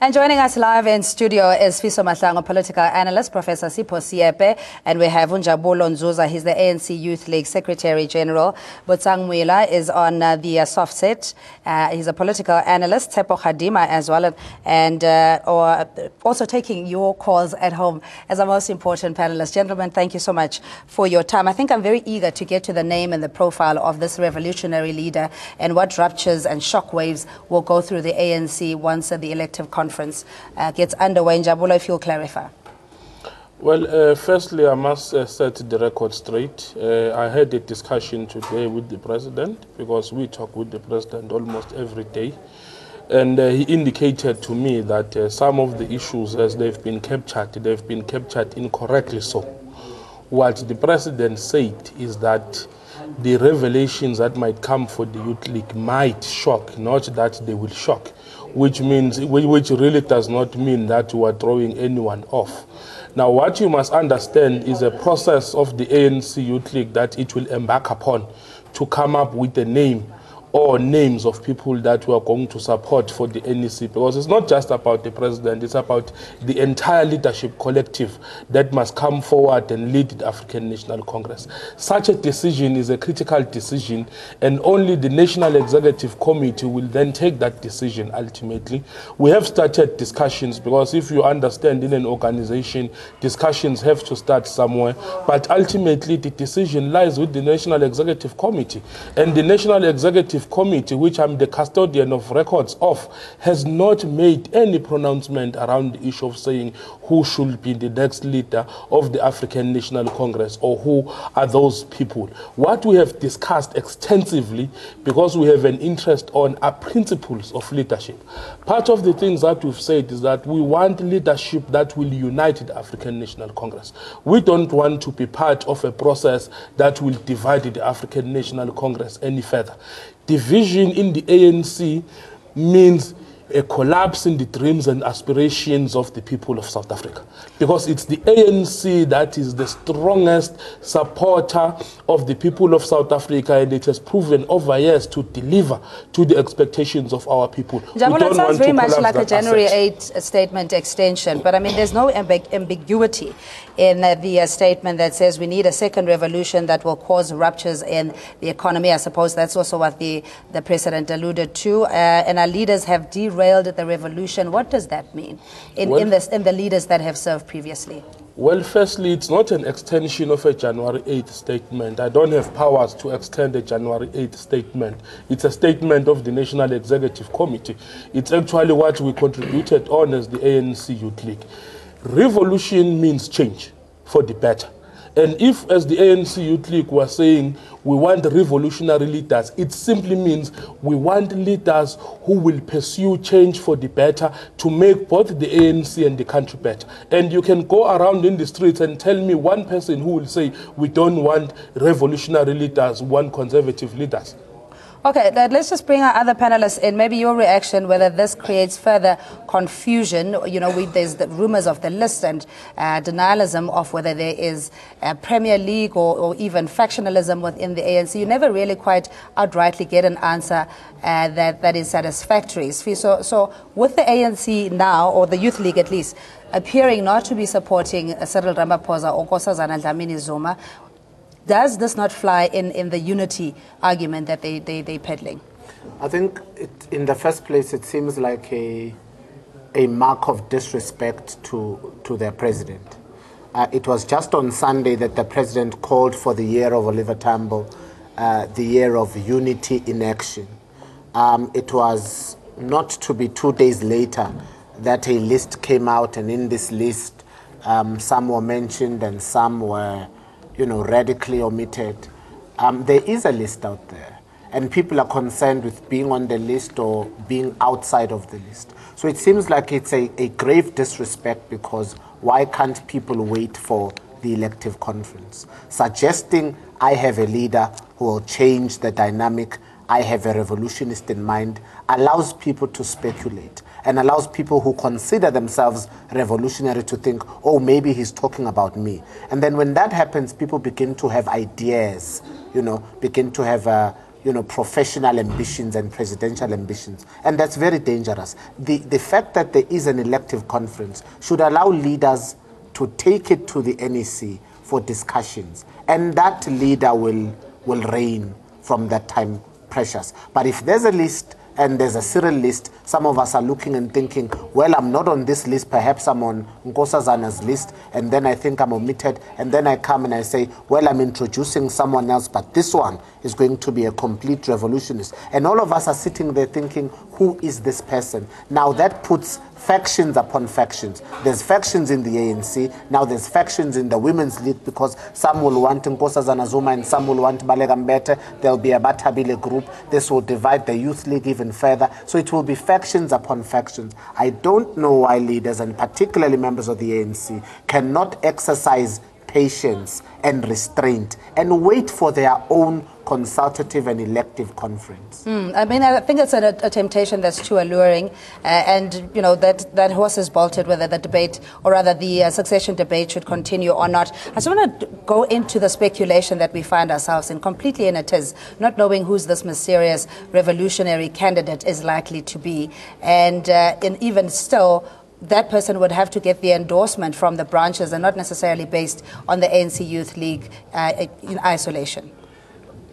And joining us live in studio is Fiso Mahlangu, political analyst, Professor Sipho Siepe, and we have Unjabulo Nzuza. He's the ANC Youth League Secretary General. Botsang Mwila is on the soft set. He's a political analyst, Tsepo Khadima as well, and also taking your calls at home as our most important panelist. Gentlemen, thank you so much for your time. I think I'm very eager to get to the name and the profile of this revolutionary leader and what ruptures and shockwaves will go through the ANC once the elective conference gets underway. Njabulo, if you'll clarify. Well, firstly, I must set the record straight. I had a discussion today with the president, because we talk with the president almost every day. And he indicated to me that some of the issues, as they've been captured incorrectly so. What the president said is that the revelations that might come for the Youth League might shock, not that they will shock, which really does not mean that we are throwing anyone off. Now, what you must understand is a process of the ANC Youth League that it will embark upon to come up with a name or names of people that we are going to support for the NEC, because it's not just about the president, it's about the entire leadership collective that must come forward and lead the African National Congress. Such a decision is a critical decision, and only the National Executive Committee will then take that decision ultimately. We have started discussions, because if you understand, in an organization, discussions have to start somewhere, but ultimately the decision lies with the National Executive Committee, and the National Executive Committee, which I'm the custodian of records of, has not made any pronouncement around the issue of saying who should be the next leader of the African National Congress or who are those people. What we have discussed extensively, because we have an interest on, are principles of leadership. Part of the things that we've said is that we want leadership that will unite the African National Congress. We don't want to be part of a process that will divide the African National Congress any further. Division in the ANC means a collapse in the dreams and aspirations of the people of South Africa, because it's the ANC that is the strongest supporter of the people of South Africa, and it has proven over years to deliver to the expectations of our people. Njabulo, it sounds very much like a January 8 statement extension, but I mean, there's no ambiguity in the statement that says we need a second revolution that will cause ruptures in the economy. I suppose that's also what the president alluded to, and our leaders have derailed the revolution. What does that mean in the leaders that have served previously? Well, firstly, it's not an extension of a January 8th statement. I don't have powers to extend a January 8th statement. It's a statement of the National Executive Committee. It's actually what we contributed on as the ANC Youth League. Revolution means change for the better. And if, as the ANC Youth League was saying, we want revolutionary leaders, it simply means we want leaders who will pursue change for the better to make both the ANC and the country better. And you can go around in the streets and tell me one person who will say, we don't want revolutionary leaders, we want conservative leaders. Okay, let's just bring our other panelists in. Maybe your reaction, whether this creates further confusion. You know, there's the rumors of the list and denialism of whether there is a Premier League or even factionalism within the ANC. You never really quite outrightly get an answer that is satisfactory. So with the ANC now, or the Youth League at least, appearing not to be supporting Cyril Ramaphosa or Nkosazana Dlamini-Zuma, does this not fly in the unity argument that they're peddling? I think in the first place, it seems like a mark of disrespect to their president. It was just on Sunday that the president called for the year of Oliver Tambo, the year of unity in action. It was not to be 2 days later that a list came out, and in this list, some were mentioned and some were, radically omitted. There is a list out there, and people are concerned with being on the list or being outside of the list. So it seems like it's a grave disrespect, because why can't people wait for the elective conference? Suggesting I have a leader who will change the dynamic, I have a revolutionist in mind, allows people to speculate and allows people who consider themselves revolutionary to think, oh, maybe he's talking about me. And then when that happens, people begin to have ideas, begin to have professional ambitions and presidential ambitions. And that's very dangerous. The fact that there is an elective conference should allow leaders to take it to the NEC for discussions. And that leader will reign from that time precious. But if there's a list and there's a serial list, some of us are looking and thinking, well, I'm not on this list, perhaps I'm on Nkosazana's list, and then I think I'm omitted, and then I come and I say, well, I'm introducing someone else, but this one is going to be a complete revolutionist. And all of us are sitting there thinking, who is this person? Now that puts factions upon factions. There's factions in the ANC, now there's factions in the Women's League, because some will want Nkosazana Zuma and some will want Baleka Mbete. There'll be a Batabile group. This will divide the Youth League even further. So it will be factions upon factions. I don't know why leaders, and particularly members of the ANC, cannot exercise patience and restraint and wait for their own consultative and elective conference. I mean, I think it's a temptation that's too alluring, and that horse is bolted whether the debate, or rather the succession debate, should continue or not. I just want to go into the speculation that we find ourselves in, completely in it is, not knowing who's this mysterious revolutionary candidate is likely to be, and even still, that person would have to get the endorsement from the branches and not necessarily based on the ANC Youth League in isolation.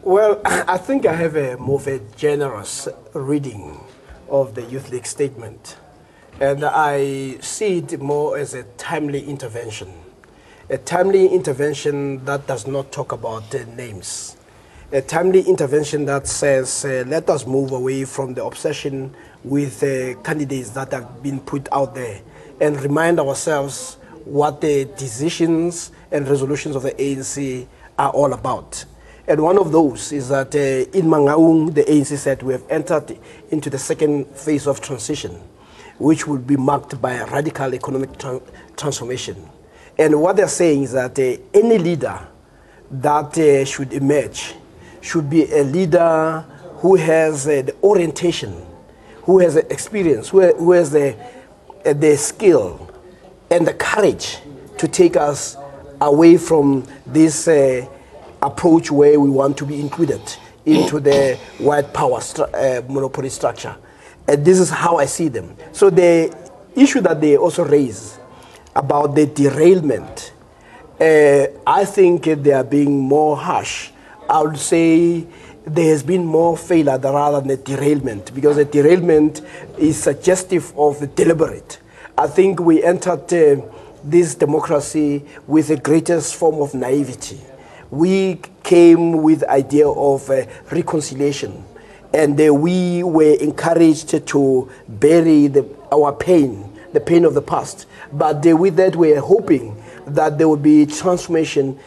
Well, I think I have a more of a generous reading of the Youth League statement, and I see it more as a timely intervention that does not talk about names, a timely intervention that says, let us move away from the obsession with candidates that have been put out there and remind ourselves what the decisions and resolutions of the ANC are all about. And one of those is that in Mangaung, the ANC said we have entered into the second phase of transition, which will be marked by a radical economic transformation. And what they're saying is that any leader that should emerge should be a leader who has the orientation, who has the experience, who has the skill and the courage to take us away from this approach where we want to be included into the white power monopoly structure. And this is how I see them. So the issue that they also raise about the derailment, I think they are being more harsh. I would say there has been more failure rather than a derailment, because a derailment is suggestive of the deliberate. I think we entered this democracy with the greatest form of naivety. We came with the idea of reconciliation, and we were encouraged to bury our pain, the pain of the past. But with that, we are hoping that there will be transformation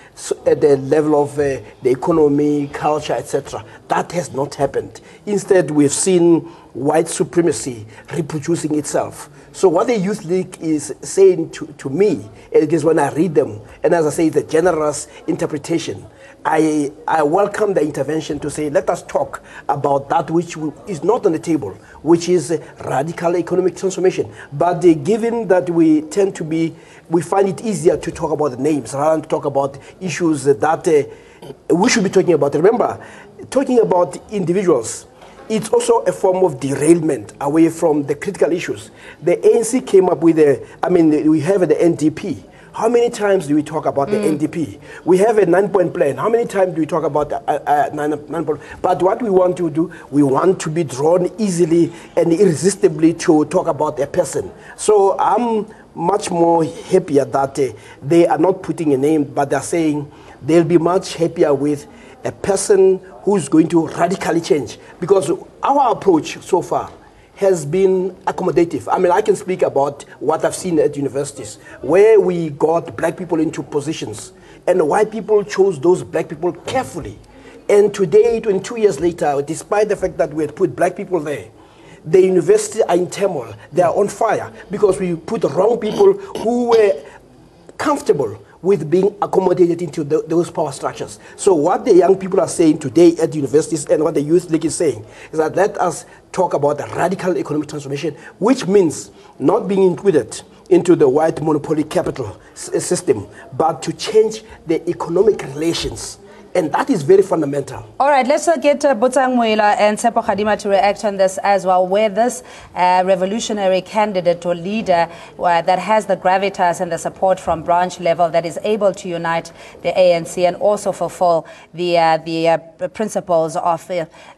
at the level of the economy, culture, etc. That has not happened. Instead, we've seen white supremacy reproducing itself. So what the Youth League is saying to me, it is when I read them, and as I say, the generous interpretation, I welcome the intervention to say, let us talk about that which is not on the table, which is radical economic transformation. But given that we tend to be, we find it easier to talk about the names rather than to talk about issues that we should be talking about. Remember, talking about individuals, it's also a form of derailment away from the critical issues. The ANC came up with we have the NDP. How many times do we talk about the NDP? We have a 9-point plan. How many times do we talk about the 9-point? But what we want to do, we want to be drawn easily and irresistibly to talk about a person. So I'm much more happier that they are not putting a name, but they're saying they'll be much happier with a person who's going to radically change. Because our approach so far has been accommodative. I mean, I can speak about what I've seen at universities, where we got black people into positions, and white people chose those black people carefully. And today, 22 years later, despite the fact that we had put black people there, the universities are in turmoil. They are on fire because we put the wrong people who were comfortable with being accommodated into those power structures. So what the young people are saying today at universities and what the Youth League is saying is that let us talk about the radical economic transformation, which means not being included into the white monopoly capital system, but to change the economic relations And that is very fundamental. All right, let's get Botsang Moila and Tsepo Khadima to react on this as well, where this revolutionary candidate or leader that has the gravitas and the support from branch level that is able to unite the ANC and also fulfill the principles of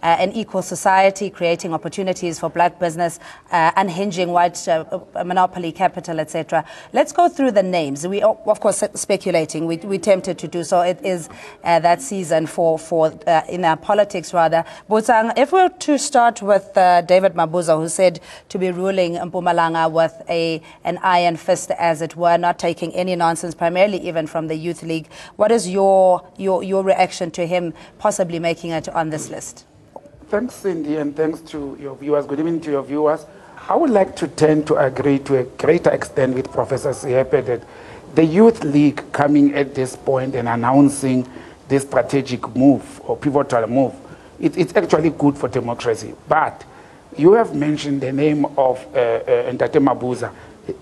an equal society, creating opportunities for black business, unhinging white monopoly capital, etc. Let's go through the names. We, of course, speculating. We tempted to do so. It is that season for in our politics rather. Botsang, if we were to start with David Mabuza, who said to be ruling Mpumalanga with an iron fist, as it were, not taking any nonsense, primarily even from the Youth League. What is your reaction to him possibly making it on this list? Thanks, Cindy, and thanks to your viewers. Good evening to your viewers. I would like to tend to agree to a greater extent with Professor Siepe that the Youth League coming at this point and announcing this strategic move or pivotal move, it's actually good for democracy. But you have mentioned the name of Ntate Mabuza.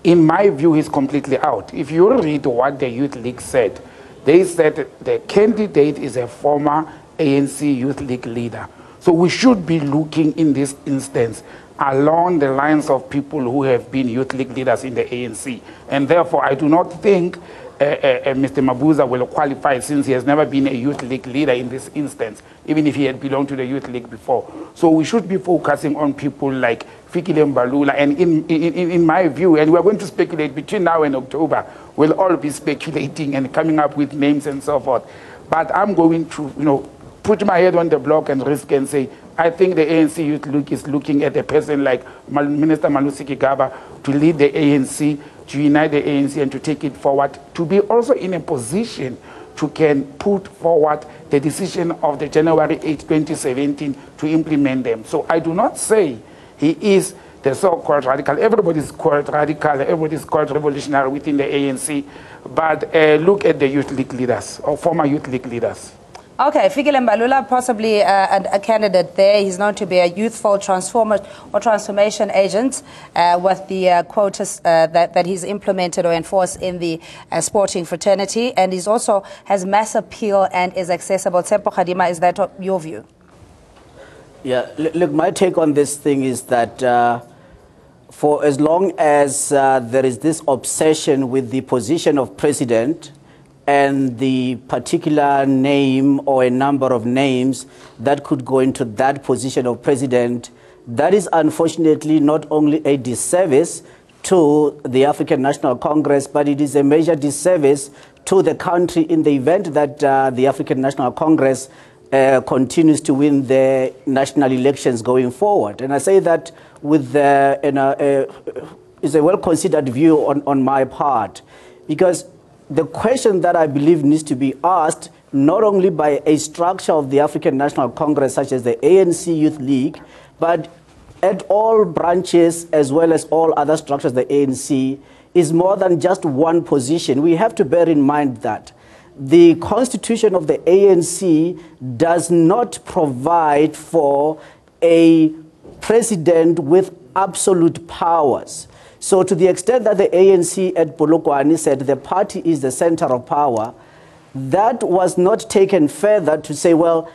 In my view, he's completely out. If you read what the Youth League said, they said the candidate is a former ANC Youth League leader. So we should be looking in this instance along the lines of people who have been Youth League leaders in the ANC. And therefore, I do not think Mr. Mabuza will qualify, since he has never been a Youth League leader in this instance, even if he had belonged to the Youth League before. So we should be focusing on people like Fikile Mbalula. And in my view, and we're going to speculate between now and October, we'll all be speculating and coming up with names and so forth. But I'm going to, put my head on the block and risk and say, I think the ANC Youth League is looking at a person like Minister Malusi Kigaba to lead the ANC, to unite the ANC and to take it forward, to be also in a position to can put forward the decision of the January 8, 2017 to implement them. So I do not say he is the so-called radical. Everybody's called radical, everybody's called revolutionary within the ANC, but look at the Youth League leaders, or former Youth League leaders. Okay, Fikile Mbalula, possibly a candidate there. He's known to be a youthful transformation agent with the quotas that he's implemented or enforced in the sporting fraternity. And he's also has mass appeal and is accessible. Tsepo Khadima, is that your view? Yeah, look, my take on this thing is that for as long as there is this obsession with the position of president, and the particular name or a number of names that could go into that position of president, that is unfortunately not only a disservice to the African National Congress, but it is a major disservice to the country in the event that the African National Congress continues to win the national elections going forward. And I say that with is a well-considered view on my part, because the question that I believe needs to be asked, not only by a structure of the African National Congress, such as the ANC Youth League, but at all branches, as well as all other structures of the ANC, is more than just one position. We have to bear in mind that the constitution of the ANC does not provide for a president with absolute powers. So to the extent that the ANC at Polokwane said the party is the center of power, that was not taken further to say, well,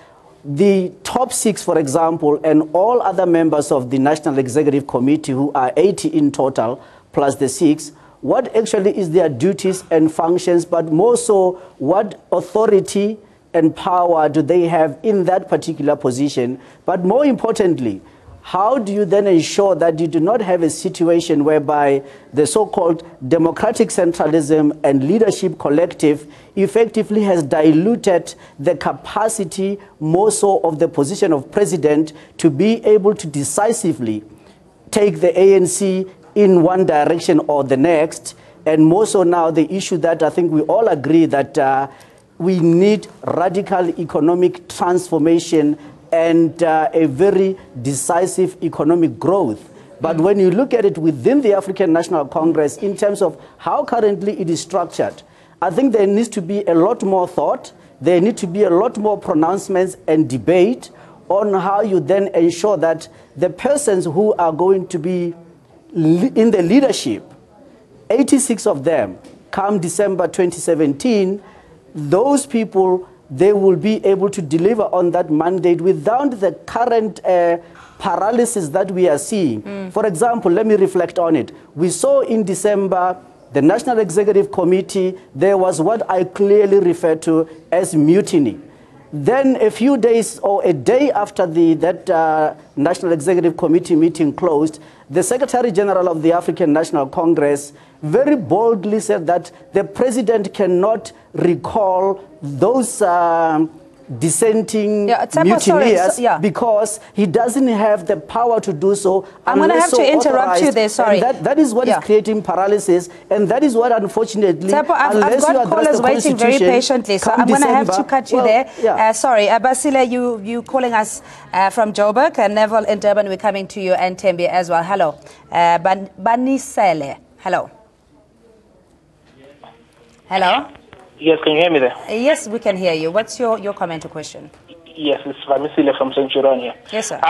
the top 6, for example, and all other members of the National Executive Committee, who are 80 in total, plus the 6, what actually is their duties and functions, but more so, what authority and power do they have in that particular position? But more importantly, how do you then ensure that you do not have a situation whereby the so-called democratic centralism and leadership collective effectively has diluted the capacity more so of the position of president to be able to decisively take the ANC in one direction or the next, and more so now the issue that I think we all agree that we need radical economic transformation and a very decisive economic growth. But when you look at it within the African National Congress in terms of how currently it is structured, I think there needs to be a lot more thought, there need to be a lot more pronouncements and debate on how you then ensure that the persons who are going to be in the leadership, 86 of them, come December 2017, those people they will be able to deliver on that mandate without the current paralysis that we are seeing. For example, let me reflect on it. We saw in December, the National Executive Committee, there was what I clearly refer to as mutiny. Then a few days or a day after that National Executive Committee meeting closed, the Secretary General of the African National Congress very boldly said that the president cannot recall those dissenting mutineers because he doesn't have the power to do so. I'm going to have to interrupt you there, sorry. That is what is creating paralysis, and that is what, unfortunately, I've got callers waiting very patiently, so I'm going to have to cut you there. Sorry, Basile, you calling us from Joburg, and Neville in Durban, we're coming to you, and Tembi as well. Hello. Banisele, hello. Hello? Yes, can you hear me there? Yes, we can hear you. What's your comment or question? Yes, it's Vamisile from Centurion here. Yes, sir.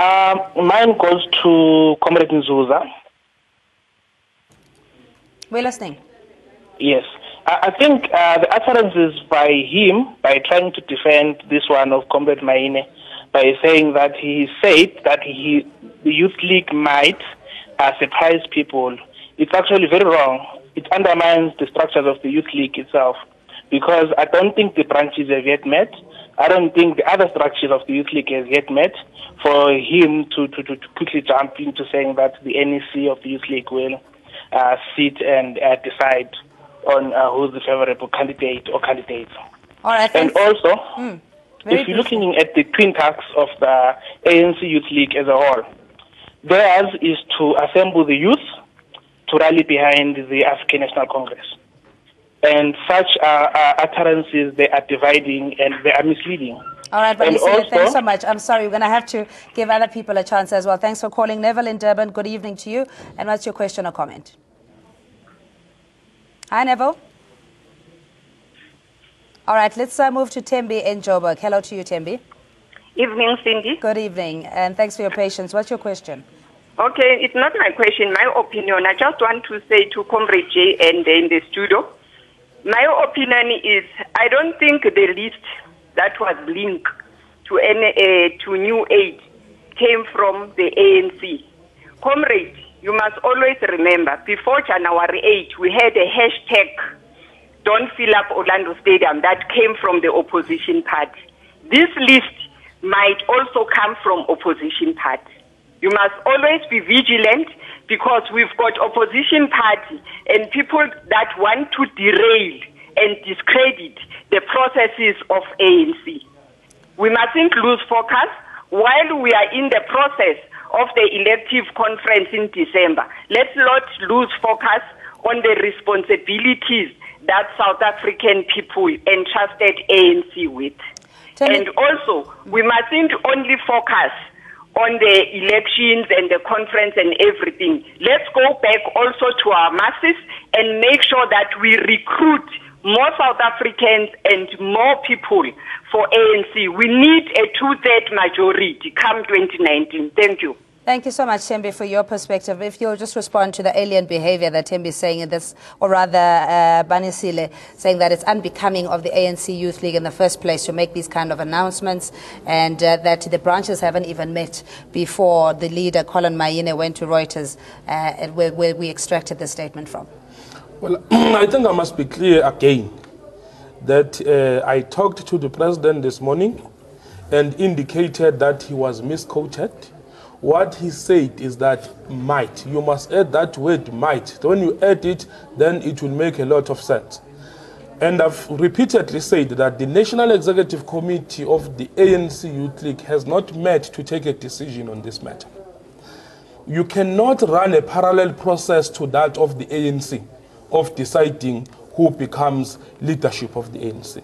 Mine goes to Comrade Nzuza. We're listening. Yes. I think the utterances by him, by trying to defend this one of Comrade Maine, by saying that he said that the Youth League might surprise people, it's actually very wrong. It undermines the structures of the Youth League itself, because I don't think the branches have yet met. I don't think the other structures of the Youth League has yet met for him to quickly jump into saying that the NEC of the Youth League will sit and decide on who's the favorable candidate or candidates. All right, and also, if you're looking at the twin tasks of the ANC Youth League as a whole, theirs is to assemble the youth to rally behind the African National Congress. And such utterances, they are dividing and they are misleading. All right, but thanks so much. I'm sorry, we're going to have to give other people a chance as well. Thanks for calling. Neville in Durban, good evening to you. And what's your question or comment? Hi, Neville. All right, let's move to Tembi in Joburg. Hello to you, Tembi. Evening, Cindy. Good evening, and thanks for your patience. What's your question? Okay, it's not my question, my opinion. I just want to say to Comrade J and in the studio, my opinion is I don't think the list that was linked to New Aid came from the ANC. Comrade, you must always remember, before January 8, we had a hashtag, Don't Fill Up Orlando Stadium, that came from the opposition party. This list might also come from opposition party. You must always be vigilant because we've got opposition party and people that want to derail and discredit the processes of ANC. We mustn't lose focus while we are in the process of the elective conference in December. Let's not lose focus on the responsibilities that South African people entrusted ANC with. And also, we mustn't only focus on the elections and the conference and everything. Let's go back also to our masses and make sure that we recruit more South Africans and more people for ANC. We need a 2/3 majority come 2019. Thank you. Thank you so much, Tembi, for your perspective. If you'll just respond to the alien behavior that Tembi is saying in this, or rather Banisile saying that it's unbecoming of the ANC Youth League in the first place to make these kind of announcements, and that the branches haven't even met before the leader, Colin Maine, went to Reuters, where we extracted the statement from. Well, I think I must be clear again that I talked to the president this morning and indicated that he was misquoted. What he said is that might. You must add that word might. When you add it, then it will make a lot of sense. And I've repeatedly said that the National Executive Committee of the ANC Youth League has not met to take a decision on this matter. You cannot run a parallel process to that of the ANC of deciding who becomes leadership of the ANC.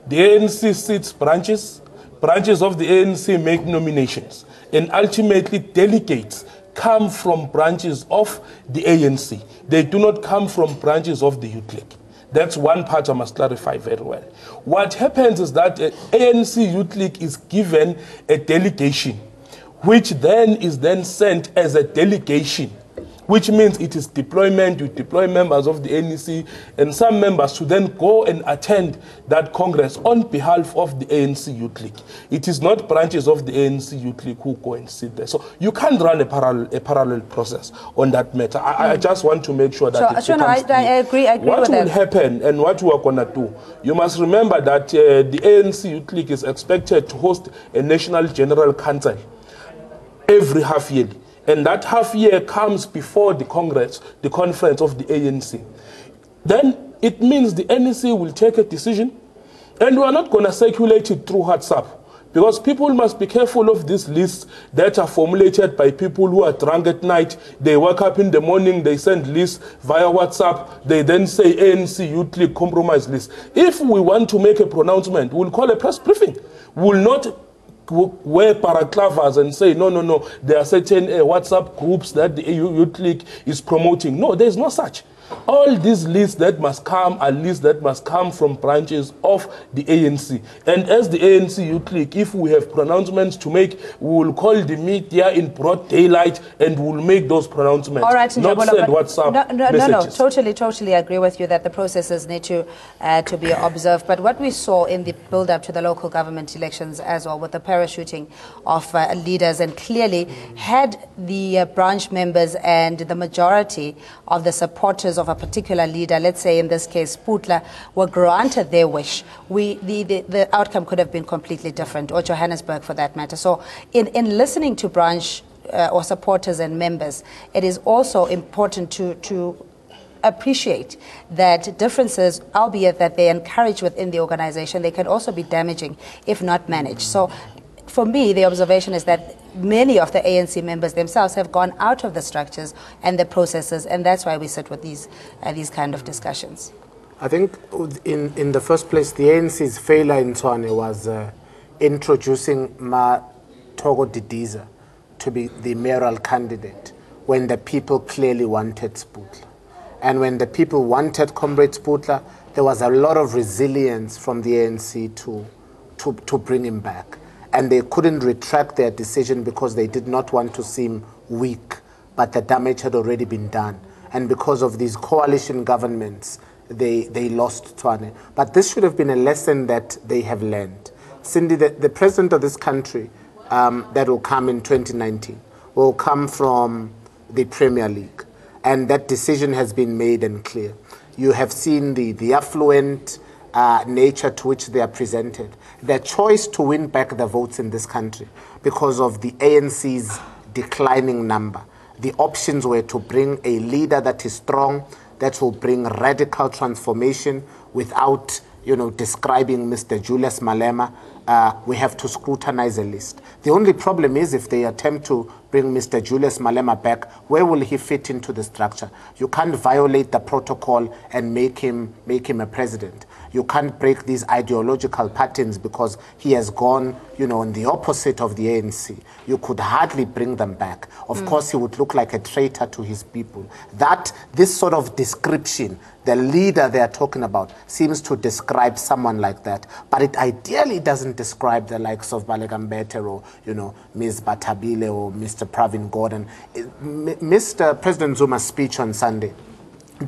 The ANC sits branches. Branches of the ANC make nominations. And ultimately, delegates come from branches of the ANC. They do not come from branches of the Youth League. That's one part I must clarify very well. What happens is that ANC Youth League is given a delegation, which then is then sent as a delegation which means it is deployment. You deploy members of the ANC and some members to then go and attend that Congress on behalf of the ANC Youth League. It is not branches of the ANC Youth League who go and sit there. So you can't run a parallel process on that matter. I just want to make sure that I agree what with that. will happen and what we are going to do. You must remember that the ANC Youth League is expected to host a National General Council every half yearly. And that half year comes before the Congress, the conference of the ANC. Then it means the NEC will take a decision, and we are not going to circulate it through WhatsApp, because people must be careful of these lists that are formulated by people who are drunk at night. They wake up in the morning, they send lists via WhatsApp, they then say ANC Youth League compromise list. If we want to make a pronouncement, we'll call a press briefing. We'll not wear paraclavas and say, no, there are certain WhatsApp groups that the Youth League is promoting. No, there's no such. All these lists that must come are lists that must come from branches of the ANC. And as the ANC Youth League, if we have pronouncements to make, we will call the media in broad daylight and we'll make those pronouncements. All right, not send WhatsApp messages. Totally agree with you that the processes need to be observed. But what we saw in the build-up to the local government elections as well, with the parachuting of leaders, and clearly had the branch members and the majority of the supporters of a particular leader, let's say in this case Putla, were granted their wish, the outcome could have been completely different, or Johannesburg for that matter. So in listening to branch or supporters and members, it is also important to appreciate that differences, albeit that they encourage within the organization, they can also be damaging if not managed. So for me, the observation is that many of the ANC members themselves have gone out of the structures and the processes, and that's why we sit with these kind of discussions. I think in the first place, the ANC's failure in Tshwane was introducing Togo Didiza to be the mayoral candidate when the people clearly wanted Sputla. And when the people wanted Comrade Sputla, there was a lot of resilience from the ANC to bring him back. And they couldn't retract their decision because they did not want to seem weak, but the damage had already been done. And because of these coalition governments, they lost Tshwane. But this should have been a lesson that they have learned. Cindy, the president of this country that will come in 2019 will come from the Premier League. And that decision has been made and clear. You have seen the affluent nature to which they are presented. Their choice to win back the votes in this country because of the ANC's declining number. The options were to bring a leader that is strong, that will bring radical transformation without, describing Mr. Julius Malema. We have to scrutinize a list. The only problem is if they attempt to bring Mr. Julius Malema back, where will he fit into the structure? You can't violate the protocol and make him a president. You can't break these ideological patterns because he has gone, in the opposite of the ANC. You could hardly bring them back. Of course, he would look like a traitor to his people. This sort of description, the leader they are talking about, seems to describe someone like that. But it ideally doesn't describe the likes of Balekambete or, Ms. Batabile or Mr. Pravin Gordhan. Mr. President Zuma's speech on Sunday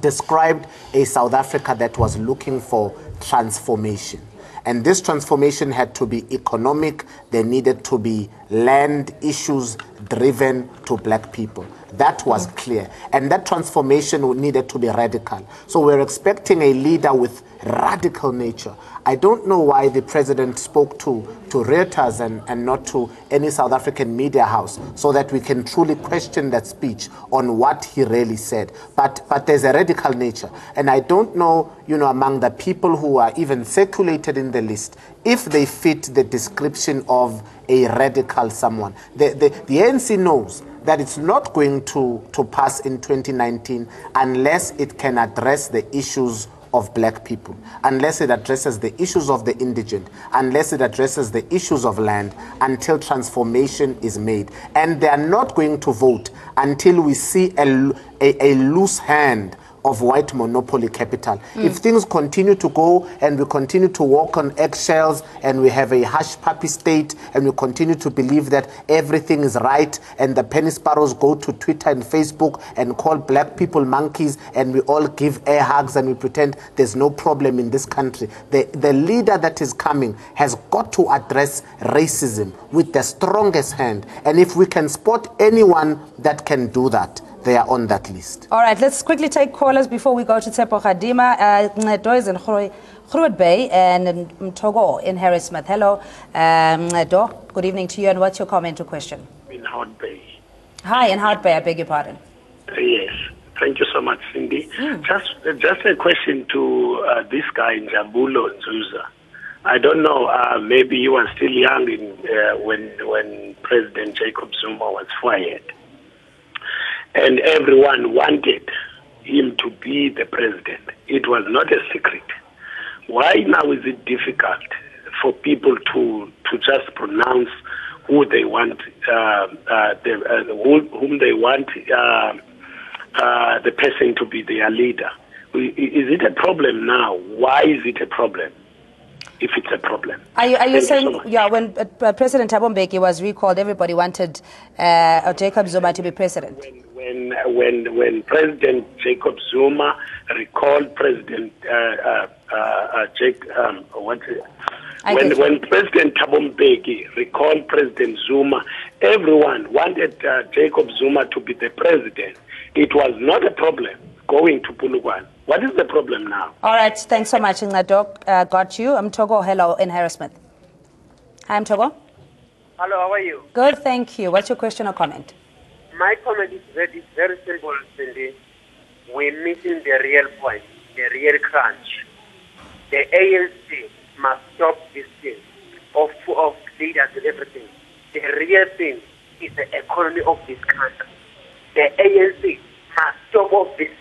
described a South Africa that was looking for transformation. And this transformation had to be economic. There needed to be land issues driven to black people. That was clear. And that transformation needed to be radical. So we're expecting a leader with radical nature. I don't know why the president spoke to Reuters and not to any South African media house so that we can truly question that speech on what he really said. But there's a radical nature. And I don't know, among the people who are even circulated in the list, if they fit the description of a radical someone. The ANC knows that it's not going to pass in 2019 unless it can address the issues of black people, unless it addresses the issues of the indigent, unless it addresses the issues of land, until transformation is made. And they are not going to vote until we see a loose hand of white monopoly capital. If things continue to go and we continue to walk on eggshells and we have a hush puppy state and we continue to believe that everything is right and the penny sparrows go to Twitter and Facebook and call black people monkeys and we all give air hugs and we pretend there's no problem in this country, the leader that is coming has got to address racism with the strongest hand. And if we can spot anyone that can do that, they are on that list. All right, let's quickly take callers before we go to Tsepo Khadima. Ncedo is in Groot Bay and Mtogo in Harrismith. Hello, Ncedo. Good evening to you, and what's your comment or question? In Hout Bay. Hi, in Hout Bay, I beg your pardon. Yes, thank you so much, Cindy. Just a question to this guy, Njabulo Nzuza. I don't know, maybe you were still young when President Jacob Zuma was fired. And everyone wanted him to be the president. It was not a secret. Why now is it difficult for people to just pronounce who they want, whom they want the person to be their leader? Is it a problem now? Why is it a problem? If it's a problem. Are you saying, when President Thabo Mbeki was recalled, everybody wanted Jacob Zuma to be president? When President Jacob Zuma recalled President when President Thabo Mbeki recalled President Zuma, everyone wanted Jacob Zuma to be the president. It was not a problem going to Pulugwan. What is the problem now? All right, thanks so much, Ncedo. Got you. I'm Togo. Hello, in Harrismith. Hi, I'm Togo. Hello, how are you? Good, thank you. What's your question or comment? My comment is very simple, Cindy. We're missing the real point, the real crunch. The ANC must stop this thing of leaders and everything. The real thing is the economy of this country. The ANC must stop all this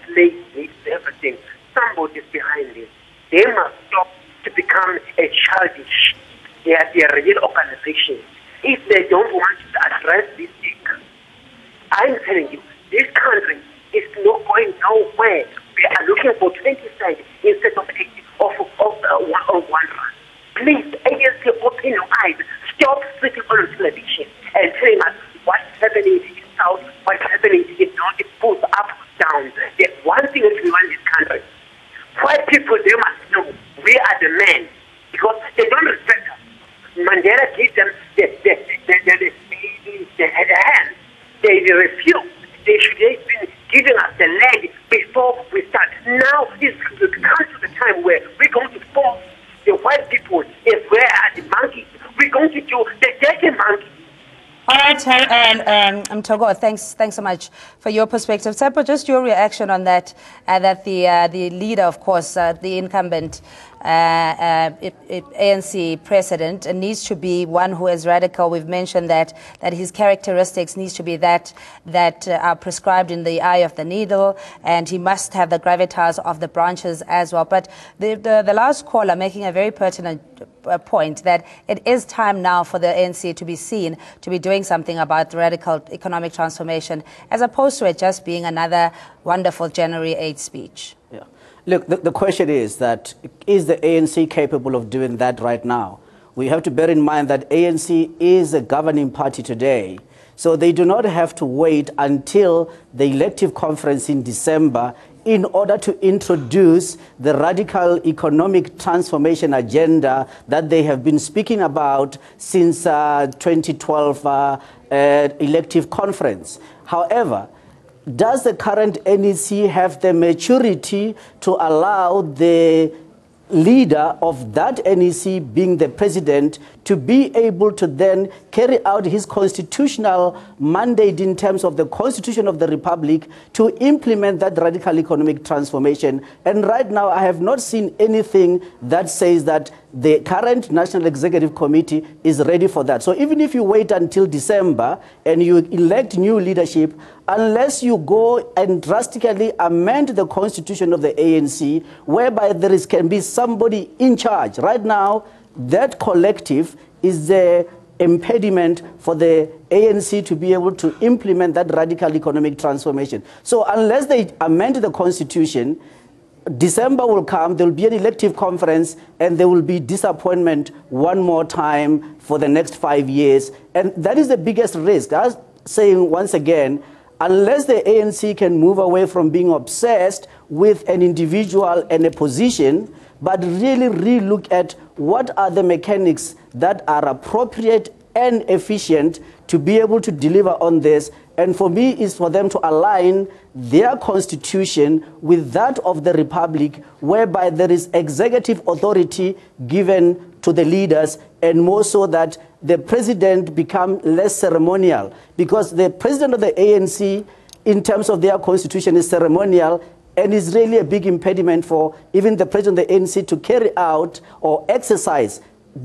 slave, everything. Somebody is behind this. They must stop to become a childish. They are a real organization. If they don't want to address this thing, I'm telling you, this country is not going nowhere. We are looking for 20 cents instead of 1 rand. Please, ANC, open your eyes. Stop sitting on television and telling us what's happening in South, what's happening in North. It pulls up, down. The one thing that we want in this country, white people, they must know we are the men because they don't respect us. Mandela gave them the hand. They refused. They should have been giving us the leg before we start. Now it's come to the time where we're going to force the white people, if we are the monkeys, we're going to do the dirty monkey. All right, and Togo, thanks so much for your perspective. Tsepo, just your reaction on that, that the leader, of course, the incumbent ANC president needs to be one who is radical. We've mentioned that his characteristics needs to be that are prescribed in the eye of the needle, and he must have the gravitas of the branches as well. But the last caller making a very pertinent point that it is time now for the ANC to be seen to be doing something about the radical economic transformation, as opposed to it just being another wonderful January 8th speech. Yeah. Look, the question is that, is the ANC capable of doing that right now? We have to bear in mind that ANC is a governing party today, so they do not have to wait until the elective conference in December in order to introduce the radical economic transformation agenda that they have been speaking about since 2012 elective conference. However, does the current NEC have the maturity to allow the leader of that NEC, being the president, to be able to then carry out his constitutional mandate in terms of the Constitution of the Republic to implement that radical economic transformation? And right now, I have not seen anything that says that the current National Executive Committee is ready for that. So even if you wait until December and you elect new leadership, unless you go and drastically amend the constitution of the ANC, whereby can be somebody in charge. Right now, that collective is the impediment for the ANC to be able to implement that radical economic transformation. So unless they amend the constitution, December will come, there will be an elective conference, and there will be disappointment one more time for the next 5 years. And that is the biggest risk. I was saying once again, unless the ANC can move away from being obsessed with an individual and a position, but really relook at what are the mechanics that are appropriate and efficient to be able to deliver on this. And for me, is for them to align their constitution with that of the republic, whereby there is executive authority given to the leaders, and more so that the president become less ceremonial. Because the president of the ANC, in terms of their constitution, is ceremonial, and is really a big impediment for even the president of the ANC to carry out or exercise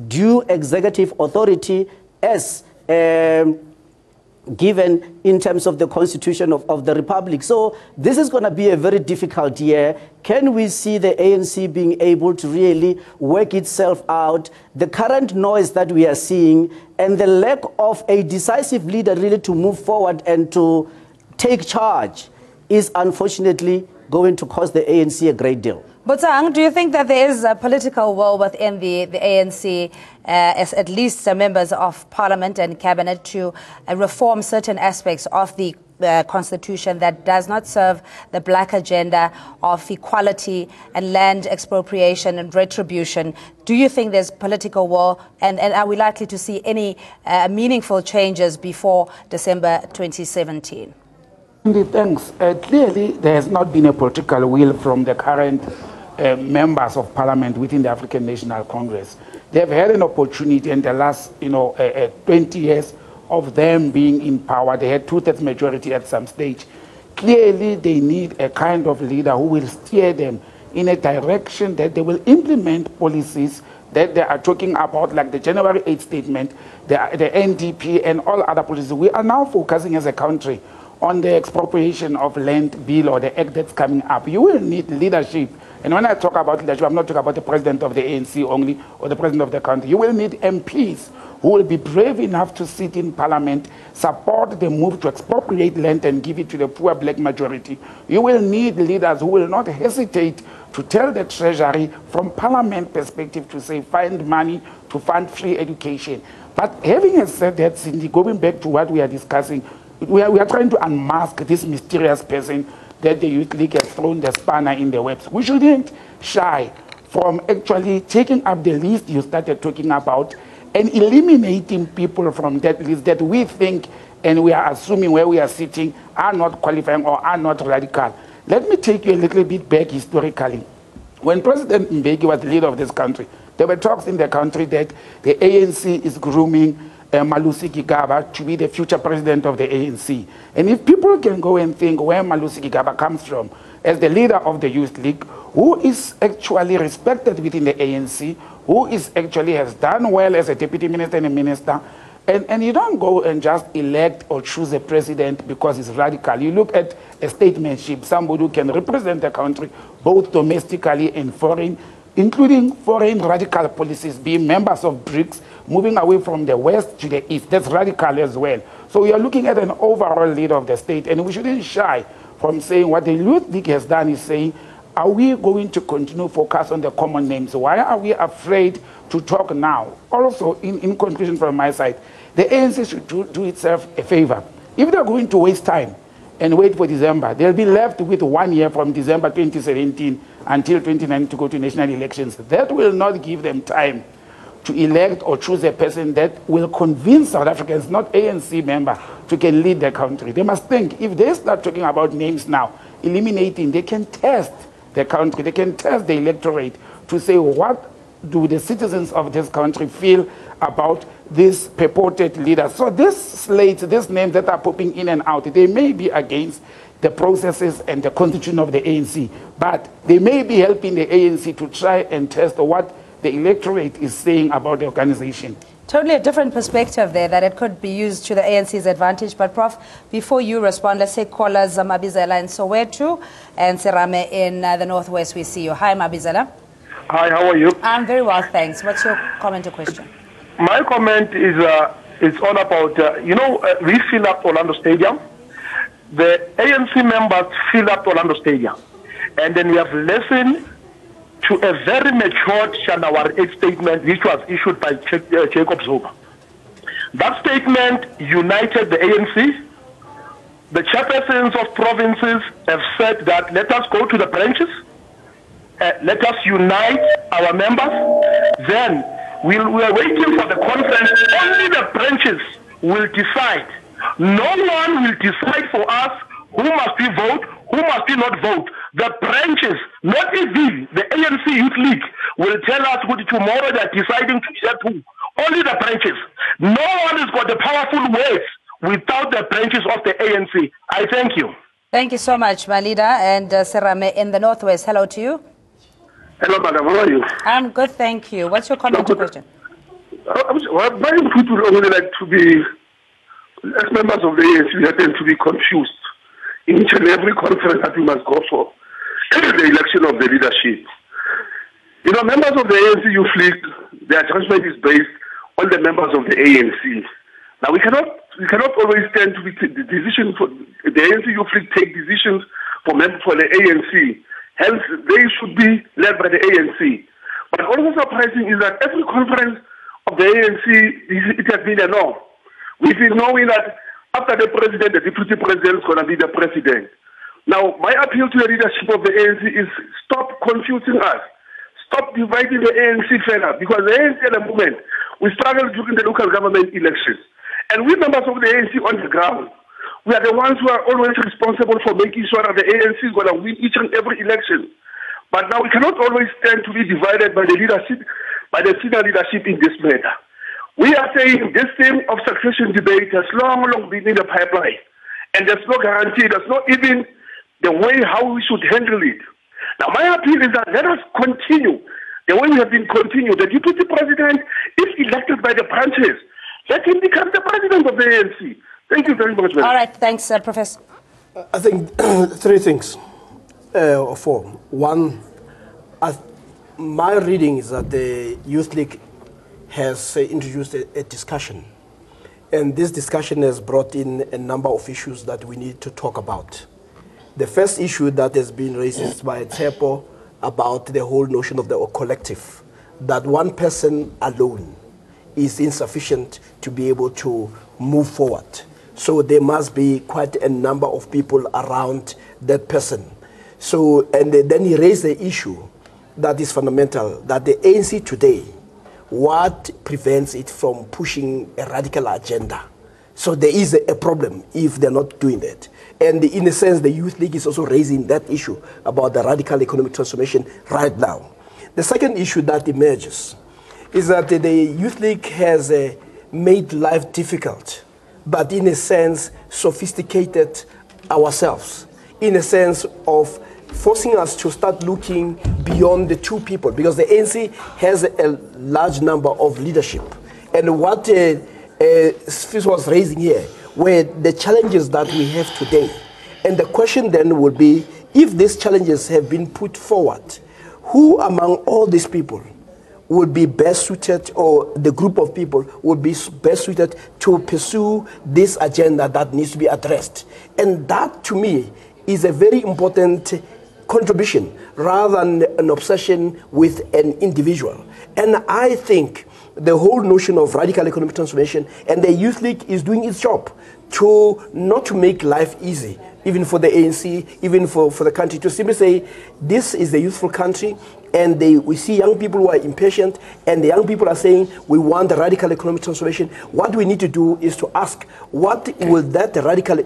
due executive authority as given in terms of the constitution of the republic. So this is going to be a very difficult year. Can we see the ANC being able to really work itself out? The current noise that we are seeing and the lack of a decisive leader really to move forward and to take charge is unfortunately going to cost the ANC a great deal. Botang, do you think that there is a political will within the ANC, as at least members of parliament and cabinet, to reform certain aspects of the constitution that does not serve the black agenda of equality and land expropriation and retribution? Do you think there's political will, and are we likely to see any meaningful changes before December 2017? Indeed, thanks. Clearly, there has not been a political will from the current members of parliament within the African National Congress. They have had an opportunity in the last 20 years of them being in power. They had two-thirds majority at some stage. Clearly, they need a kind of leader who will steer them in a direction that they will implement policies that they are talking about, like the January 8th statement, the NDP, and all other policies. We are now focusing as a country on the expropriation of land bill or the act that's coming up. You will need leadership. And when I talk about leadership, I'm not talking about the president of the ANC only or the president of the country. You will need MPs who will be brave enough to sit in parliament, support the move to expropriate land and give it to the poor black majority. You will need leaders who will not hesitate to tell the treasury from parliament perspective to say, find money to fund free education. But having said that, Cindy, going back to what we are discussing, we are trying to unmask this mysterious person that the Youth League has thrown the spanner in the webs. We shouldn't shy from actually taking up the list you started talking about and eliminating people from that list that we think and we are assuming where we are sitting are not qualifying or are not radical. Let me take you a little bit back historically. When President Mbeki was the leader of this country, there were talks in the country that the ANC is grooming Malusi Gigaba to be the future president of the ANC. And if people can go and think where Malusi Gigaba comes from as the leader of the Youth League, who is actually respected within the ANC, who is actually has done well as a deputy minister and a minister, and you don't go and just elect or choose a president because he's radical. You look at a statesmanship, somebody who can represent the country both domestically and foreign, including foreign radical policies, being members of BRICS, moving away from the west to the east. That's radical as well. So we are looking at an overall leader of the state, and we shouldn't shy from saying what the Youth League has done is saying, are we going to continue to focus on the common names? Why are we afraid to talk now? Also, in conclusion from my side, the ANC should do itself a favor. If they're going to waste time and wait for December, they'll be left with 1 year from December 2017 until 2019 to go to national elections. That will not give them time to elect or choose a person that will convince South Africans, not ANC member, to can lead the country. They must think, if they start talking about names now, eliminating, they can test the country, they can test the electorate to say, what do the citizens of this country feel about this purported leader? So this slate, these names that are popping in and out, they may be against the processes and the constitution of the ANC, but they may be helping the ANC to try and test what the electorate is saying about the organization. Totally a different perspective there, that it could be used to the ANC's advantage. But Prof, before you respond, let's take callers Mabizela in Soweto and Serame in the Northwest. We see you. Hi, Mabizela. Hi, how are you? I'm very well, thanks. What's your comment or question? My comment is it's all about, we fill up Orlando Stadium. The ANC members fill up Orlando Stadium. And then we have listened to a very matured Shanawar 8 statement which was issued by Jacob Zuma. That statement united the ANC. The chairpersons of provinces have said that let us go to the branches, let us unite our members. Then we are waiting for the conference. Only the branches will decide. No one will decide for us who must we vote, who must we not vote. The branches, not even the ANC Youth League, will tell us what tomorrow they are deciding to decide who. Only the branches. No one has got the powerful words without the branches of the ANC. I thank you. Thank you so much, my leader. And Serame in the Northwest, hello to you. Hello, madam. How are you? I'm good, thank you. What's your comment or question? My input would only like to be, as members of the ANC, we happen to be confused in each and every conference that we must go for the election of the leadership. Members of the ANC Youth League, their judgment is based on the members of the ANC. Now, we cannot always stand to be the decision for the ANC Youth League take decisions for the ANC. Hence, they should be led by the ANC. But also surprising is that every conference of the ANC, it has been a no. We've been knowing that after the president, the deputy president is going to be the president. Now, my appeal to the leadership of the ANC is stop confusing us. Stop dividing the ANC further, because the ANC at the moment, we struggle during the local government elections. And we members of the ANC on the ground, we are the ones who are always responsible for making sure that the ANC is going to win each and every election. But now we cannot always stand to be divided by the leadership, by the senior leadership in this matter. We are saying this theme of succession debate has long been in the pipeline. And there's no guarantee, there's not even the way how we should handle it. Now my appeal is that let us continue the way we have been continuing. The deputy president, if elected by the branches, let him become the president of the ANC. Thank you very much, man. All right, thanks, Professor. I think three things, or four. One, my reading is that the Youth League has introduced a discussion. And this discussion has brought in a number of issues that we need to talk about. The first issue that has been raised is by Tsepo about the whole notion of the collective, that one person alone is insufficient to be able to move forward. So there must be quite a number of people around that person. So, and then he raised the issue that is fundamental, that the ANC today, what prevents it from pushing a radical agenda? So there is a problem if they're not doing that. And in a sense, the Youth League is also raising that issue about the radical economic transformation right now. The second issue that emerges is that the Youth League has made life difficult, but in a sense, sophisticated ourselves, in a sense of forcing us to start looking beyond the two people, because the ANC has a large number of leadership. And what Fis was raising here were the challenges that we have today. And the question then would be, if these challenges have been put forward, who among all these people would be best suited, or the group of people would be best suited to pursue this agenda that needs to be addressed? And that, to me, is a very important contribution rather than an obsession with an individual. And I think the whole notion of radical economic transformation, and the Youth League is doing its job to not to make life easy, even for the ANC, even for the country, to simply say, this is a youthful country, and we see young people who are impatient, and the young people are saying, we want the radical economic transformation. What we need to do is to ask, what will that radical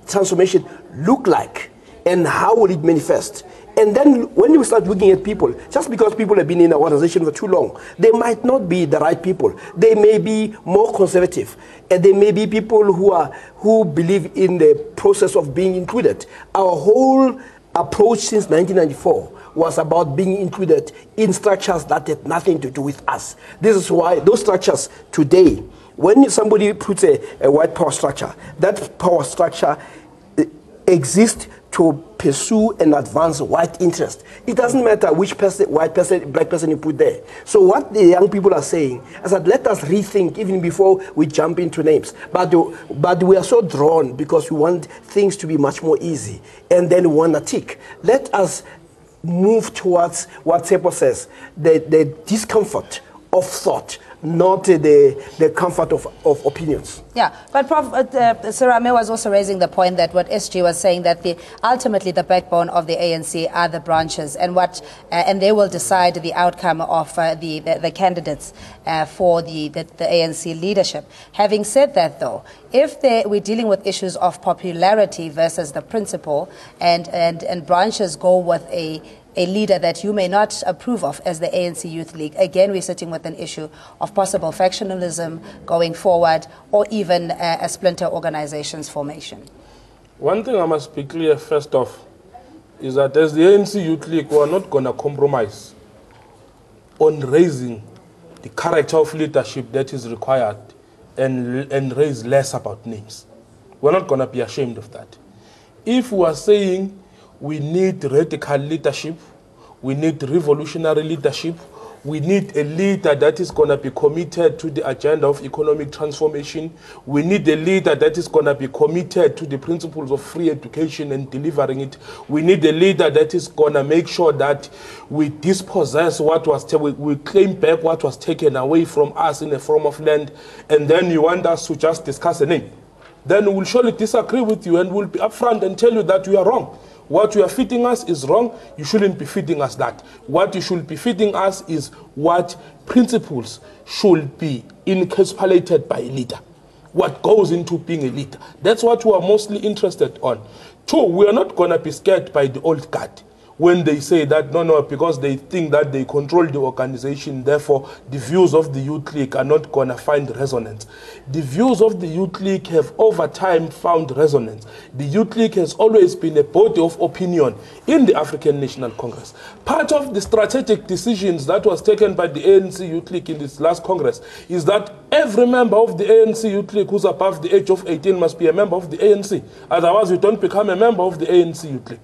transformation look like, and how will it manifest? And then when you start looking at people, just because people have been in an organization for too long, they might not be the right people. They may be more conservative, and they may be people who believe in the process of being included. Our whole approach since 1994 was about being included in structures that had nothing to do with us. This is why those structures today, when somebody puts a white power structure, that power structure exist to pursue and advance white interest. It doesn't matter which person, white person, black person you put there. So what the young people are saying is that let us rethink even before we jump into names. But we are so drawn because we want things to be much more easy, and then we want to tick. Let us move towards what Sepo says, the discomfort of thought, not the comfort of opinions. Yeah, but Prof. Serame was also raising the point that what SG was saying, that ultimately the backbone of the ANC are the branches, and and they will decide the outcome of the candidates for the ANC leadership. Having said that, though, if we're dealing with issues of popularity versus the principle, and branches go with a leader that you may not approve of as the ANC Youth League, again, we're sitting with an issue of possible factionalism going forward, or even a splinter organization's formation. One thing I must be clear first off is that as the ANC Youth League, we are not going to compromise on raising the character of leadership that is required and raise less about names. We're not going to be ashamed of that. If we are saying we need radical leadership, we need revolutionary leadership, we need a leader that is going to be committed to the agenda of economic transformation, we need a leader that is going to be committed to the principles of free education and delivering it, we need a leader that is going to make sure that we dispossess what was we claim back what was taken away from us in the form of land, and then you want us to just discuss a name. Then we will surely disagree with you and we'll be upfront and tell you that you are wrong. What you are feeding us is wrong. You shouldn't be feeding us that. What you should be feeding us is what principles should be encapsulated by a leader. What goes into being a leader. That's what we are mostly interested on. Two, we are not going to be scared by the old guard when they say that, no, because they think that they control the organization, therefore the views of the Youth League are not going to find resonance. The views of the Youth League have over time found resonance. The Youth League has always been a body of opinion in the African National Congress. Part of the strategic decisions that was taken by the ANC Youth League in this last Congress is that every member of the ANC Youth League who's above the age of 18 must be a member of the ANC. Otherwise, you don't become a member of the ANC Youth League.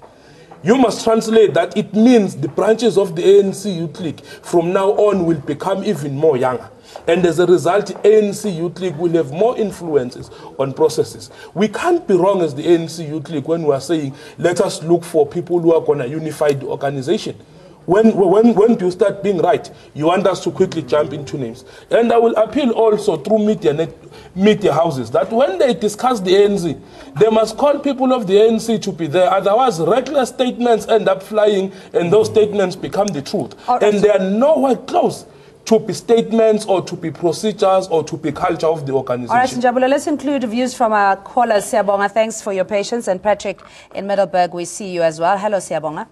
You must translate that it means the branches of the ANC Youth League from now on will become even more younger. And as a result, the ANC Youth League will have more influences on processes. We can't be wrong as the ANC Youth League when we are saying, let us look for people who are going to unify the organization. When do you start being right? You want us to quickly jump into names. And I will appeal also through media houses that when they discuss the ANC, they must call people of the ANC to be there. Otherwise, reckless statements end up flying and those statements become the truth. And they are nowhere close to be statements or to be procedures or to be culture of the organization. All right, Njabula, let's include views from our callers. Siyabonga, thanks for your patience. And Patrick in Middleburg, we see you as well. Hello, Siyabonga.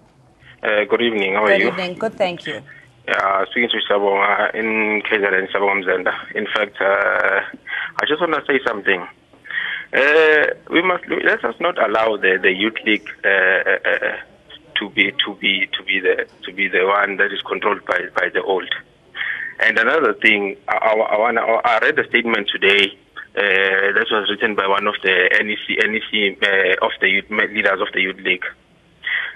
Good evening. How are you? Good evening. Good, thank you. Speaking to Siyabonga in KZN, Siyabonga Mzenda. In fact, I just want to say something. Let us not allow the Youth League to be the one that is controlled by the old. And another thing, I read a statement today that was written by one of the NEC of the youth leaders of the Youth League.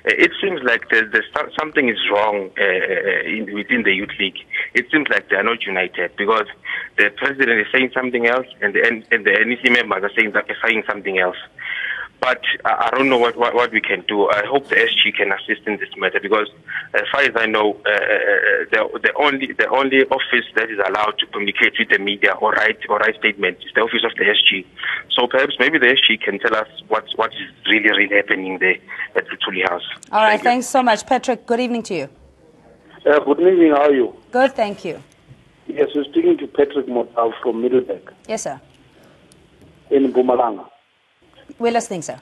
It seems like there's something is wrong within the Youth League. It seems like they are not united because the president is saying something else and the NEC members are saying something else. But I don't know what we can do. I hope the SG can assist in this matter because, as far as I know, the only office that is allowed to communicate with the media or write statements is the office of the SG. So perhaps maybe the SG can tell us what is really happening there at the Tuli House. All right, thanks so much, Patrick. Good evening to you. Good evening. How are you? Good, thank you. Yes, we're speaking to Patrick Motav from Middleburg. Yes, sir. In Mpumalanga. We're listening, sir.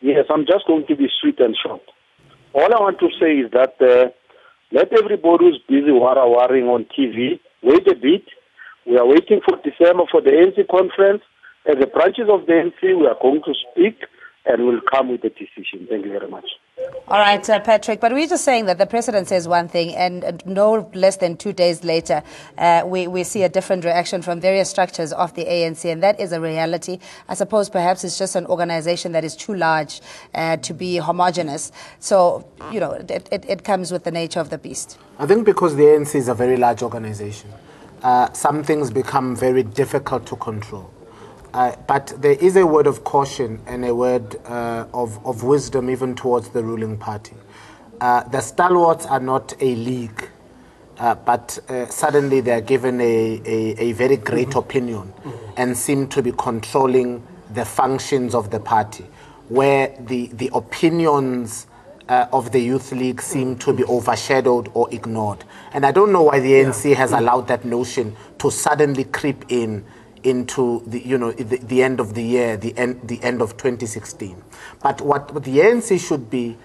Yes, I'm just going to be sweet and short. All I want to say is that let everybody who's busy worrying on TV wait a bit. We are waiting for December for the ANC conference. As the branches of the ANC, we are going to speak and we'll come with a decision. Thank you very much. All right, Patrick, but we're just saying that the president says one thing and no less than 2 days later, we see a different reaction from various structures of the ANC, and that is a reality. I suppose perhaps it's just an organization that is too large to be homogenous. So, you know, it comes with the nature of the beast. I think because the ANC is a very large organization, some things become very difficult to control. But there is a word of caution and a word of wisdom even towards the ruling party. The stalwarts are not a league, but suddenly they are given a very great opinion and seem to be controlling the functions of the party, where the opinions of the Youth League seem to be overshadowed or ignored. And I don't know why the ANC has allowed that notion to suddenly creep into the end of the year, the end of 2016. But what the ANC should be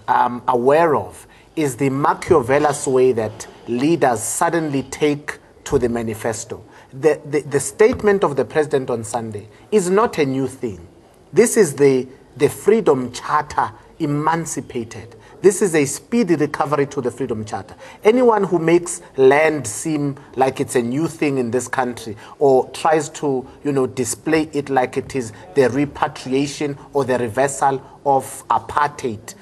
aware of is the Machiavellian way that leaders suddenly take to the manifesto. The statement of the president on Sunday is not a new thing. This is the Freedom Charter emancipated. This is a speedy recovery to the Freedom Charter. Anyone who makes land seem like it's a new thing in this country or tries to, display it like it is the repatriation or the reversal of apartheid,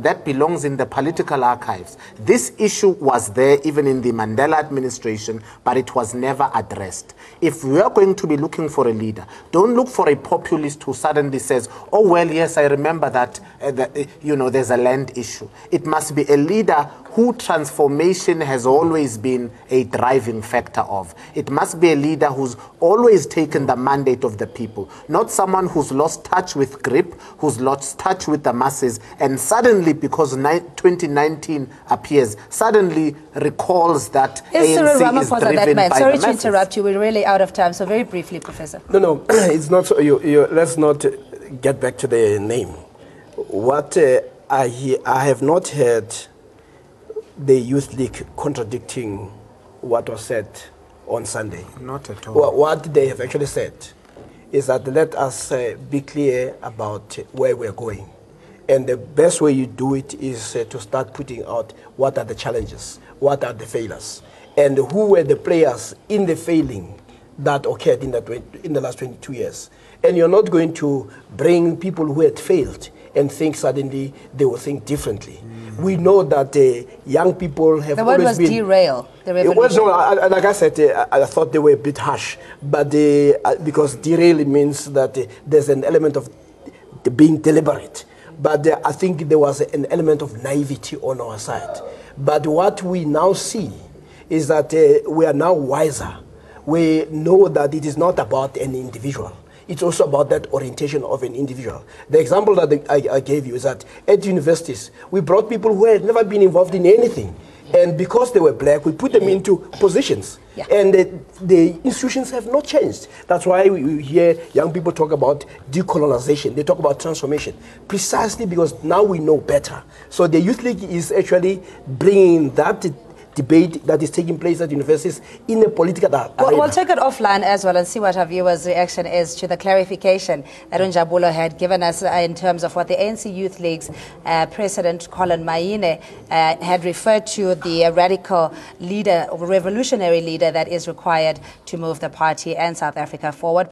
that belongs in the political archives. This issue was there even in the Mandela administration, but it was never addressed. If we are going to be looking for a leader, don't look for a populist who suddenly says, oh, well, yes, I remember that, there's a land issue. It must be a leader who transformation has always been a driving factor of. It must be a leader who's always taken the mandate of the people, not someone who's lost touch with grip, who's lost touch with the masses, and suddenly, because 2019 appears, suddenly recalls that ANC is driven by the Sorry masses. to interrupt you, we're really out of time, so very briefly, Professor. No, it's not, let's not get back to the name. What I have not heard the Youth League contradicting what was said on Sunday. Not at all. What they have actually said is that let us be clear about where we're going. And the best way you do it is to start putting out what are the challenges, what are the failures, and who were the players in the failing that occurred in the last 22 years. And you're not going to bring people who had failed and think suddenly they will think differently. We know that young people have always been... The word was derail, the revolution. It was, no, like I said, I thought they were a bit harsh, but because derail means that there's an element of being deliberate. But I think there was an element of naivety on our side. But what we now see is that we are now wiser. We know that it is not about an individual. It's also about that orientation of an individual. The example that I gave you is that at universities, we brought people who had never been involved in anything. And because they were black, we put them into positions. Yeah. And the institutions have not changed. That's why we hear young people talk about decolonization. They talk about transformation. Precisely because now we know better. So the Youth League is actually bringing that debate that is taking place at universities in a political arena. We'll take it offline as well and see what our viewers' reaction is to the clarification that Njabulo had given us in terms of what the ANC Youth League's President Colin Maine had referred to the radical leader, revolutionary leader that is required to move the party and South Africa forward.